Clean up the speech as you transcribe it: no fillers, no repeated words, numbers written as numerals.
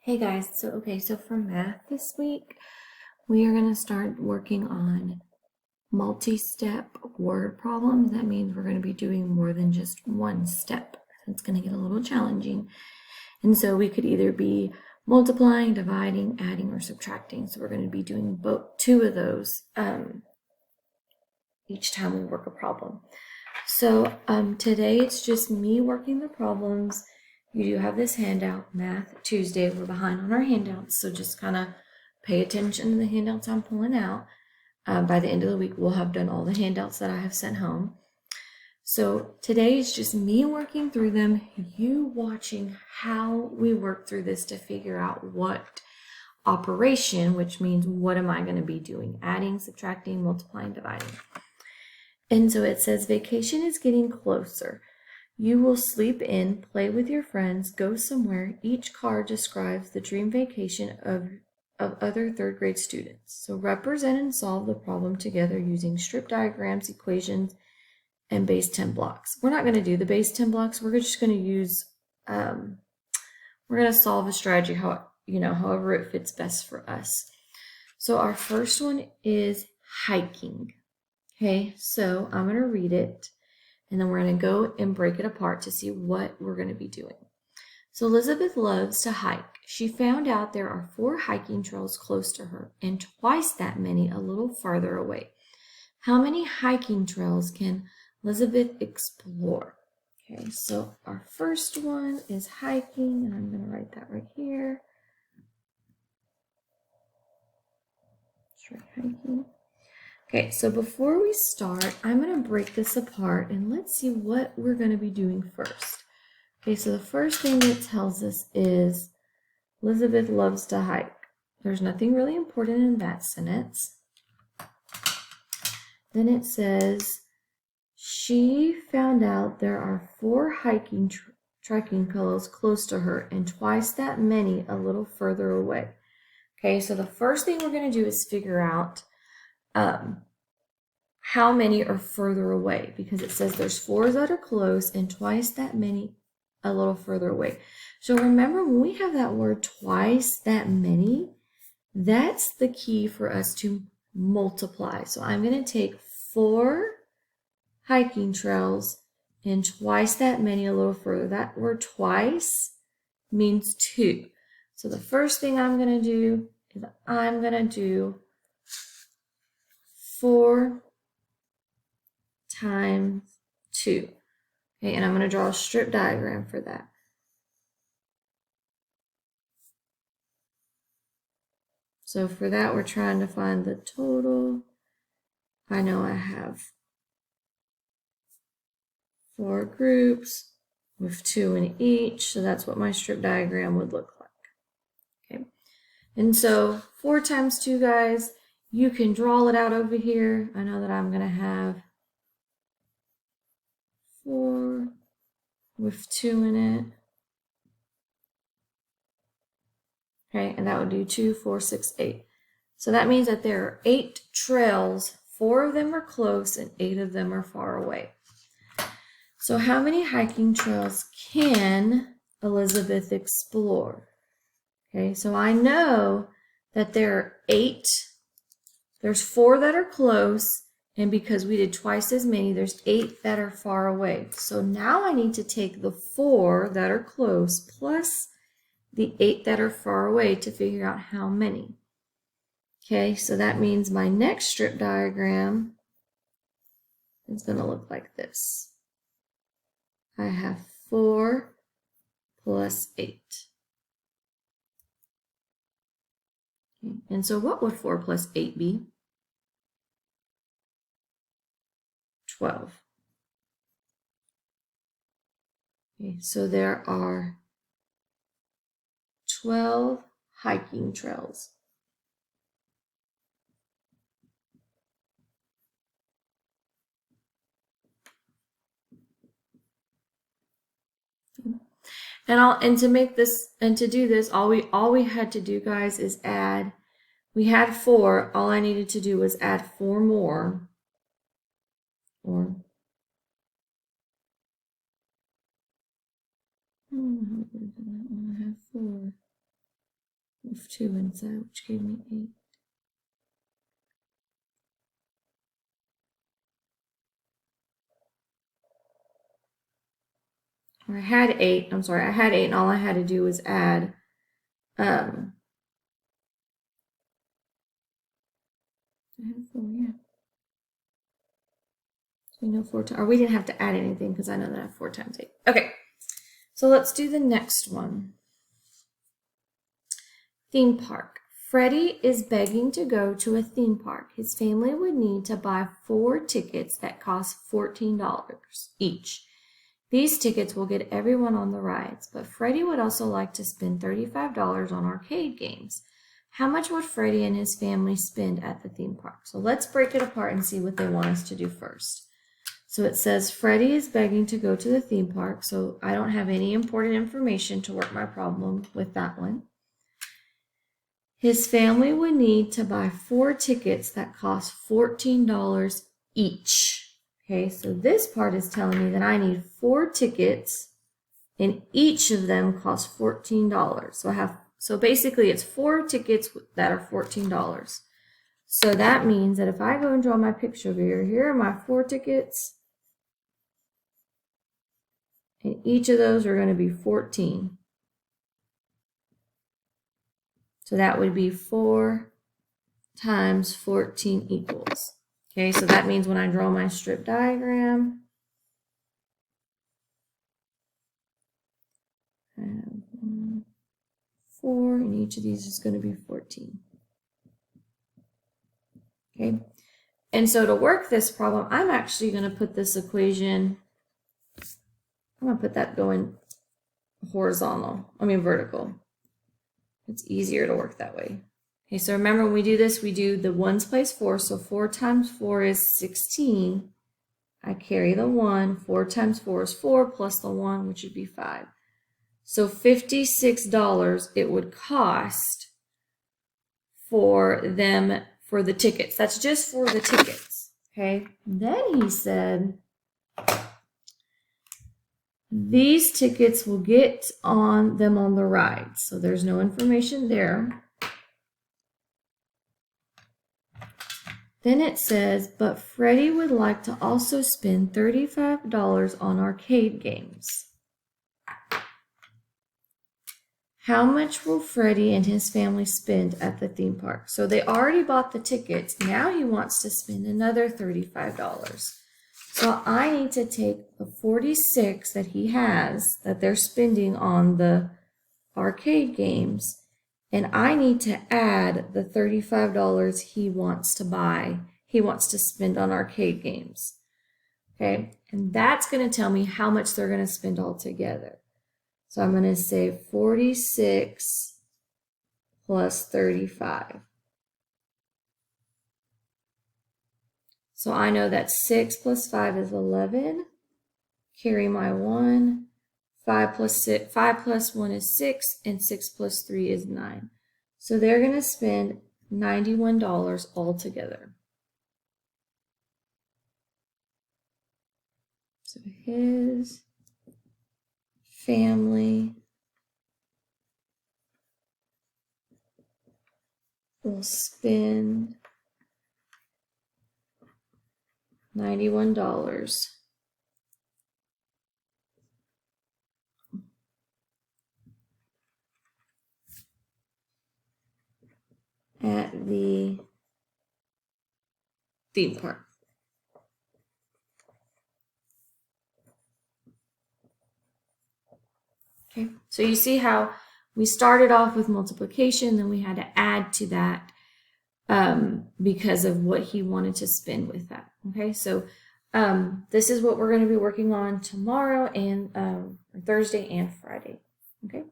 Hey guys, so for math this week, we are going to start working on multi-step word problems. That means we're going to be doing more than just one step. It's going to get a little challenging. And so we could either be multiplying, dividing, adding, or subtracting. So we're going to be doing two of those each time we work a problem. So today it's just me working the problems. You do have this handout, Math Tuesday. We're behind on our handouts, so just kind of pay attention to the handouts I'm pulling out. By the end of the week, we'll have done all the handouts that I have sent home. So today is just me working through them, you watching how we work through this to figure out what operation, which means what am I going to be doing? Adding, subtracting, multiplying, dividing. And so it says vacation is getting closer. You will sleep in, play with your friends, go somewhere. Each card describes the dream vacation of other third grade students. So represent and solve the problem together using strip diagrams, equations, and base 10 blocks. We're not going to do the base 10 blocks. We're just going to use, we're going to solve a strategy however it fits best for us. So our first one is hiking. Okay, so I'm going to read it, and then we're going to go and break it apart to see what we're going to be doing. So Elizabeth loves to hike. She found out there are 4 hiking trails close to her and twice that many a little farther away. How many hiking trails can Elizabeth explore? Okay, so our first one is hiking, and I'm going to write that right here. Let's write hiking. Okay, so before we start, I'm going to break this apart and let's see what we're going to be doing first. Okay, so the first thing it tells us is Elizabeth loves to hike. There's nothing really important in that sentence. Then it says she found out there are 4 hiking trekking trails close to her and twice that many a little further away. Okay, so the first thing we're going to do is figure out how many are further away, because it says there's 4 that are close and twice that many a little further away. So remember, when we have that word twice that many, that's the key for us to multiply. So I'm going to take 4 hiking trails and twice that many a little further. That word twice means 2. So the first thing I'm going to do is I'm going to do 4 times 2. Okay, and I'm going to draw a strip diagram for that. So for that, we're trying to find the total. I know I have 4 groups with 2 in each, so that's what my strip diagram would look like. Okay, and so 4 times 2, guys, you can draw it out over here. I know that I'm going to have 4 with 2 in it. Okay, and that would do 2, 4, 6, 8. So that means that there are 8 trails. 4 of them are close and 8 of them are far away. So how many hiking trails can Elizabeth explore? Okay, so I know that there are 8. There's 4 that are close, and because we did twice as many, there's 8 that are far away. So now I need to take the 4 that are close plus the 8 that are far away to figure out how many. Okay, so that means my next strip diagram is going to look like this. I have 4 plus 8. Okay, and so what would 4 plus 8 be? 12. Okay, so there are 12 hiking trails. And to make this and to do this, all we had to do, guys, is add. We had 4. All I needed to do was add 4 more. Or I have 4. Move 2 inside, which gave me 8. Or I had 8. I'm sorry, I had 8, and all I had to do was add I have 4, yeah. So we know 4 times, or we didn't have to add anything because I know that I have 4 times 8. Okay, so let's do the next one. Theme park. Freddie is begging to go to a theme park. His family would need to buy 4 tickets that cost $14 each. These tickets will get everyone on the rides, but Freddie would also like to spend $35 on arcade games. How much would Freddie and his family spend at the theme park? So let's break it apart and see what they want us to do first. So it says Freddie is begging to go to the theme park, so I don't have any important information to work my problem with that one. His family would need to buy 4 tickets that cost $14 each. Okay, so this part is telling me that I need 4 tickets and each of them costs $14. So basically it's 4 tickets that are $14. So that means that if I go and draw my picture over here are my 4 tickets. And each of those are going to be 14. So that would be 4 times 14 equals. Okay, so that means when I draw my strip diagram, I have 1, 4, and each of these is going to be 14. Okay, and so to work this problem, I'm actually going to put this equation, I'm going to put that going vertical. It's easier to work that way. Okay, so remember when we do this, we do the ones place 4. So 4 times 4 is 16. I carry the 1. 4 times 4 is 4 plus the 1, which would be 5. So $56 it would cost for them for the tickets. That's just for the tickets. Okay. Then he said these tickets will get on them on the ride. So there's no information there. Then it says, but Freddie would like to also spend $35 on arcade games. How much will Freddie and his family spend at the theme park? So they already bought the tickets. Now he wants to spend another $35. So I need to take the 46 that he has that they're spending on the arcade games, and I need to add the $35 he wants to spend on arcade games. Okay, and that's going to tell me how much they're going to spend altogether. So I'm going to say 46 plus 35. So I know that 6 plus 5 is 11. Carry my 1. 5 plus 1 is 6, and 6 plus 3 is 9. So they're going to spend $91 altogether. So his family will spend $91 at the theme park. Okay, so you see how we started off with multiplication, then we had to add to that because of what he wanted to spend with that. Okay, so this is what we're going to be working on tomorrow and Thursday and Friday. Okay.